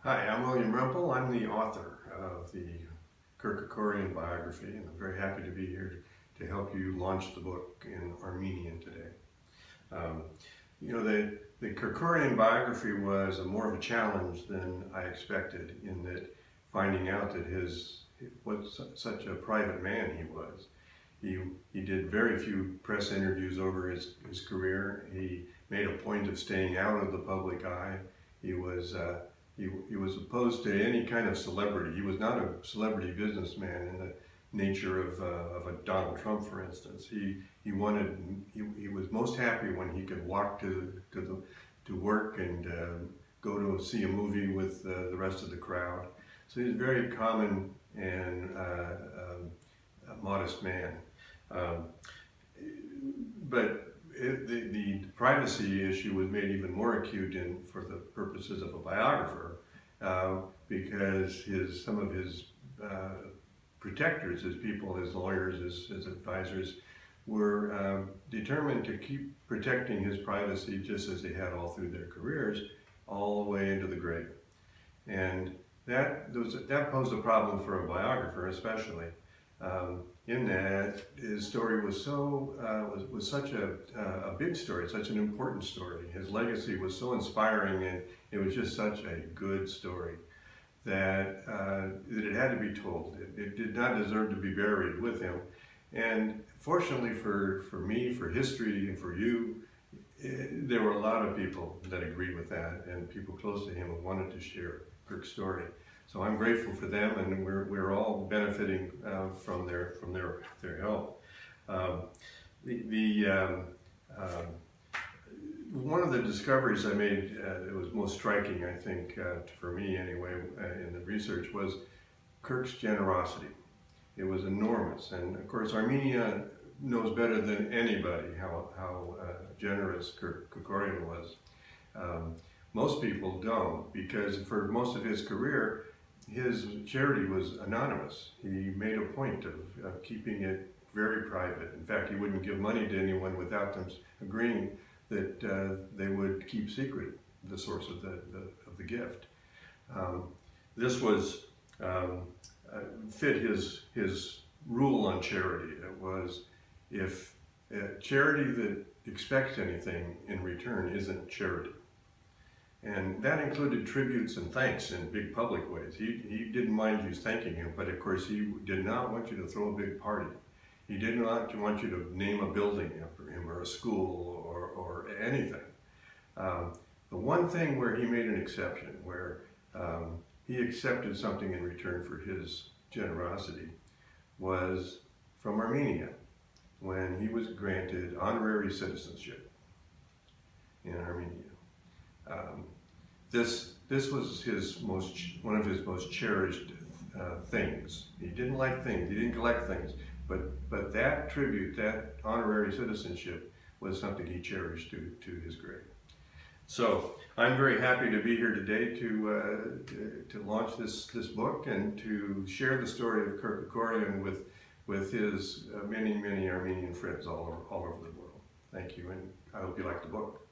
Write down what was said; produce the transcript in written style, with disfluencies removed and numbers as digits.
Hi, I'm William Rempel. I'm the author of the Kirk Kerkorian biography, and I'm very happy to be here to help you launch the book in Armenian today. Um, the Kerkorian biography was more of a challenge than I expected, in that finding out that what such a private man he was. He did very few press interviews over his career. He made a point of staying out of the public eye. He was he was opposed to any kind of celebrity. He was not a celebrity businessman in the nature of a Donald Trump, for instance. He was most happy when he could walk to work and go to see a movie with the rest of the crowd. So he's a very common and a modest man. Um, the privacy issue was made even more acute for the purposes of a biographer, because some of his protectors, his people, his lawyers, his advisors, were determined to keep protecting his privacy just as they had all through their careers, all the way into the grave. And that posed a problem for a biographer, especially. In that his story was such a big story, such an important story. His legacy was so inspiring, and it was just such a good story that it had to be told. It did not deserve to be buried with him. And fortunately for me, for history, and for you, there were a lot of people that agreed with that, and people close to him who wanted to share Kirk's story. So I'm grateful for them, and we're all benefiting from their help. One of the discoveries I made that was most striking, I think, for me anyway, in the research, was Kirk's generosity. It was enormous, and of course Armenia knows better than anybody how generous Kirk Kerkorian was. Most people don't, because for most of his career, his charity was anonymous. He made a point of keeping it very private. In fact, he wouldn't give money to anyone without them agreeing that they would keep secret the source of the gift. This was fit his rule on charity. It was, if charity that expects anything in return isn't charity. And that included tributes and thanks in big public ways. He didn't mind you thanking him, but of course he did not want you to throw a big party. He did not want you to name a building after him, or a school, or anything. The one thing where he made an exception, where he accepted something in return for his generosity, was from Armenia, when he was granted honorary citizenship in Armenia. This was one of his most cherished things. He didn't like things. He didn't collect things. But that tribute, that honorary citizenship, was something he cherished to his grave. So I'm very happy to be here today to launch this book, and to share the story of Kirk Kerkorian with his many Armenian friends all over the world. Thank you, and I hope you like the book.